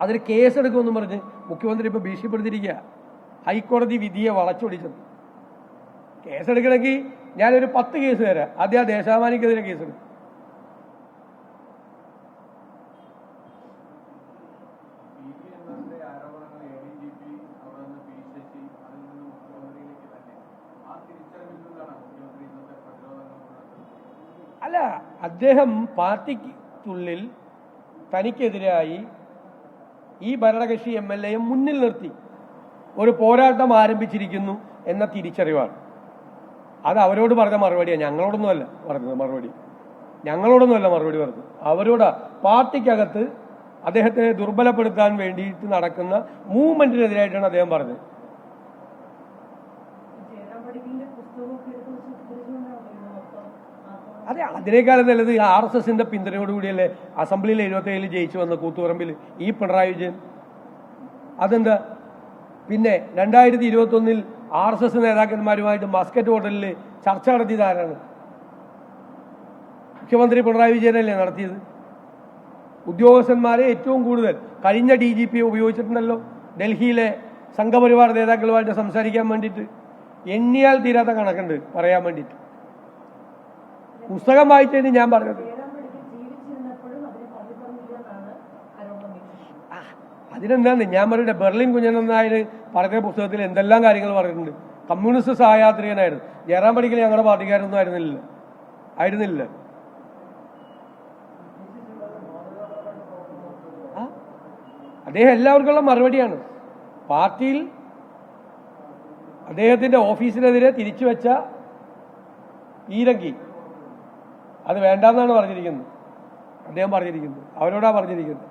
അതിൽ കേസെടുക്കുമെന്നും പറഞ്ഞ് മുഖ്യമന്ത്രി ഇപ്പോൾ ഭീഷണിപ്പെടുത്തിയിരിക്കുക. ഹൈക്കോടതി വിധിയെ വളച്ചൊടിച്ചത്. കേസെടുക്കണമെങ്കിൽ ഞാനൊരു 10 കേസ് തരാം. ആദ്യം ആ ദേശാഭിമാനിക്കെതിരെ കേസെടുക്കും. അല്ല, അദ്ദേഹം പാർട്ടിക്കുള്ളിൽ തനിക്കെതിരായി ഈ ഭരണകക്ഷി MLA മുന്നിൽ നിർത്തി ഒരു പോരാട്ടം ആരംഭിച്ചിരിക്കുന്നു എന്ന തിരിച്ചറിവാണ്. അത് അവരോട് പറഞ്ഞ മറുപടിയാണ്, ഞങ്ങളോടൊന്നുമല്ല പറഞ്ഞത് മറുപടി. പറഞ്ഞത് അവരോടാ. പാർട്ടിക്കകത്ത് അദ്ദേഹത്തെ ദുർബലപ്പെടുത്താൻ വേണ്ടിയിട്ട് നടക്കുന്ന മൂവ്മെന്റിനെതിരായിട്ടാണ് അദ്ദേഹം പറഞ്ഞത്. അതെ, അതിനേക്കാളും നല്ലത് RSSന്റെ പിന്തുണയോടുകൂടിയല്ലേ അസംബ്ലിയിൽ 77 ജയിച്ചു വന്ന കൂത്തുപറമ്പിൽ ഈ പിണറായി വിജയൻ. അതെന്താ പിന്നെ 2021 RSS നേതാക്കന്മാരുമായിട്ട് മസ്കറ്റ് ഹോട്ടലിൽ ചർച്ച നടത്തിയത് ആരാണ്? മുഖ്യമന്ത്രി പിണറായി വിജയനല്ലേ നടത്തിയത്. ഉദ്യോഗസ്ഥന്മാരെ ഏറ്റവും കൂടുതൽ കഴിഞ്ഞ DGP ഉപയോഗിച്ചിട്ടുണ്ടല്ലോ ഡൽഹിയിലെ സംഘപരിവാർ നേതാക്കളുമായിട്ട് സംസാരിക്കാൻ വേണ്ടിയിട്ട്. എണ്ണിയാൽ തീരാത്ത കണക്കുണ്ട് പറയാൻ വേണ്ടിയിട്ട്. പുസ്തകം വായിച്ചതിന് ഞാൻ പറഞ്ഞത് അതിനെന്താന്ന് ഞാൻ പറയട്ടെ. ബെർലിൻ കുഞ്ഞനൻ നായർ പറഞ്ഞ പുസ്തകത്തിൽ എന്തെല്ലാം കാര്യങ്ങൾ പറഞ്ഞിട്ടുണ്ട്. കമ്മ്യൂണിസ്റ്റ് സഹയാത്രികനായിരുന്നു. ജയറാം പണിക്കൽ ഞങ്ങളുടെ പാർട്ടിക്കാരൊന്നും ആയിരുന്നില്ല. അദ്ദേഹം എല്ലാവർക്കുള്ള മറുപടിയാണ്. പാർട്ടിയിൽ അദ്ദേഹത്തിന്റെ ഓഫീസിനെതിരെ തിരിച്ചു വെച്ച പീരങ്കി അത് വേണ്ടെന്നാണ് പറഞ്ഞിരിക്കുന്നത്. അദ്ദേഹം പറഞ്ഞിരിക്കുന്നത് അവരോടാ പറഞ്ഞിരിക്കുന്നത്.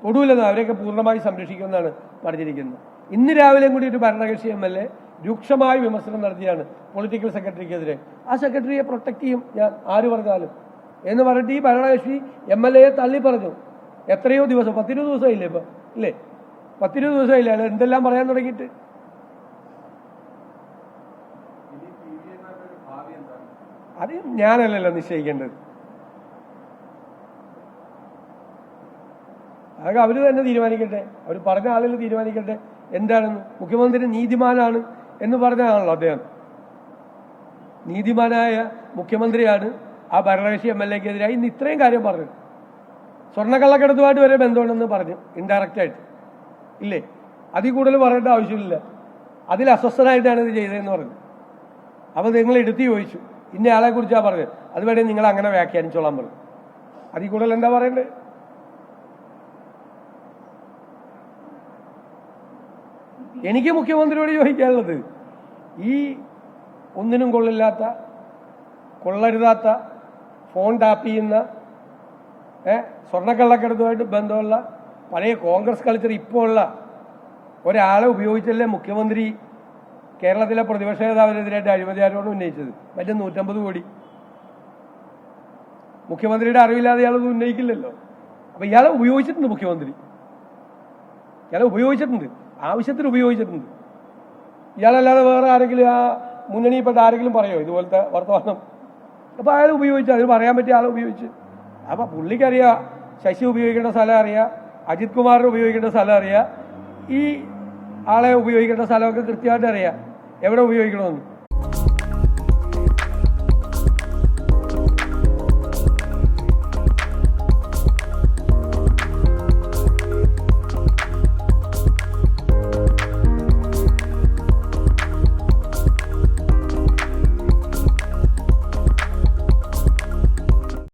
തൊടുവില്ലെന്ന് അവരെയൊക്കെ പൂർണ്ണമായി സംരക്ഷിക്കുമെന്നാണ് പറഞ്ഞിരിക്കുന്നത്. ഇന്ന് രാവിലെയും കൂടി ഒരു ഭരണകക്ഷി MLA രൂക്ഷമായ വിമർശനം നടത്തിയാണ് പൊളിറ്റിക്കൽ സെക്രട്ടറിക്കെതിരെ. ആ സെക്രട്ടറിയെ പ്രൊട്ടക്ട് ചെയ്യും ഞാൻ ആര് പറഞ്ഞാലും എന്ന് പറഞ്ഞിട്ട് ഈ ഭരണകക്ഷി MLA തള്ളി പറഞ്ഞു. എത്രയോ ദിവസം 10-20 ദിവസമായില്ലേ ഇപ്പൊ ഇല്ലേ? 10-20 ദിവസമായില്ലേ അയാൾ എന്തെല്ലാം പറയാൻ തുടങ്ങിയിട്ട്. അത് ഞാനല്ലല്ലോ നിശ്ചയിക്കേണ്ടത്. അതൊക്കെ അവർ തന്നെ തീരുമാനിക്കട്ടെ. അവർ പറഞ്ഞ ആളുകൾ തീരുമാനിക്കട്ടെ എന്താണെന്ന്. മുഖ്യമന്ത്രി നീതിമാനാണ് എന്ന് പറഞ്ഞാണല്ലോ അദ്ദേഹം. നീതിമാനായ മുഖ്യമന്ത്രിയാണ് ആ ഭരണകക്ഷി MLAക്കെതിരായി ഇന്ന് ഇത്രയും കാര്യം പറഞ്ഞു. സ്വർണ്ണക്കള്ളക്കടത്തുമായിട്ട് വരെ ബന്ധമുണ്ടെന്ന് പറഞ്ഞു ഇൻഡയറക്റ്റായിട്ട് ഇല്ലേ? അതിൽ കൂടുതൽ പറയേണ്ട ആവശ്യമില്ല. അതിൽ അസ്വസ്ഥനായിട്ടാണ് ഇത് ചെയ്തതെന്ന് പറഞ്ഞു. അപ്പോൾ നിങ്ങൾ എടുത്തു ചോദിച്ചു ഇന്ന ആളെ കുറിച്ചാണ് പറഞ്ഞത്, അത് വേണേ നിങ്ങൾ അങ്ങനെ വ്യാഖ്യാനിച്ചോളാൻ പറഞ്ഞു. അതിൽ കൂടുതൽ എന്താ പറയണ്ടത്? എനിക്ക് മുഖ്യമന്ത്രിയോട് ചോദിക്കാനുള്ളത് ഈ ഒന്നിനും കൊള്ളില്ലാത്ത കൊള്ളരുതാത്ത ഫോൺ ടാപ്പ് ചെയ്യുന്ന സ്വർണ്ണക്കള്ളക്കടത്തുമായിട്ട് ബന്ധമുള്ള പഴയ കോൺഗ്രസ് കൾച്ചർ ഇപ്പോൾ ഉള്ള ഒരാളെ ഉപയോഗിച്ചല്ലേ മുഖ്യമന്ത്രി കേരളത്തിലെ പ്രതിപക്ഷ നേതാവിനെതിരായിട്ട് അഴിമതി ആരോപണം ഉന്നയിച്ചത്. മറ്റേ 150 കോടി മുഖ്യമന്ത്രിയുടെ അറിവില്ലാതെ ഇയാളൊന്നും ഉന്നയിക്കില്ലല്ലോ. അപ്പൊ ഇയാളെ ഉപയോഗിച്ചിട്ടുണ്ട് മുഖ്യമന്ത്രി. ആവശ്യത്തിന് ഉപയോഗിച്ചിട്ടുണ്ട്. ഇയാളല്ലാതെ വേറെ ആരെങ്കിലും ആ മുന്നണിയിൽപ്പെട്ട ആരെങ്കിലും പറയോ ഇതുപോലത്തെ വർത്തമാനം? അപ്പൊ അയാൾ ഉപയോഗിച്ചു, അതിന് പറയാൻ പറ്റിയ ആളെ ഉപയോഗിച്ച്. അപ്പൊ പുള്ളിക്കറിയാം ശശി ഉപയോഗിക്കേണ്ട സ്ഥലം അറിയാം, അജിത് കുമാറിനെ ഉപയോഗിക്കേണ്ട സ്ഥലം അറിയാം, ഈ ആളെ ഉപയോഗിക്കേണ്ട സ്ഥലമൊക്കെ കൃത്യമായിട്ട് അറിയാം എവിടെ ഉപയോഗിക്കണമെന്ന്.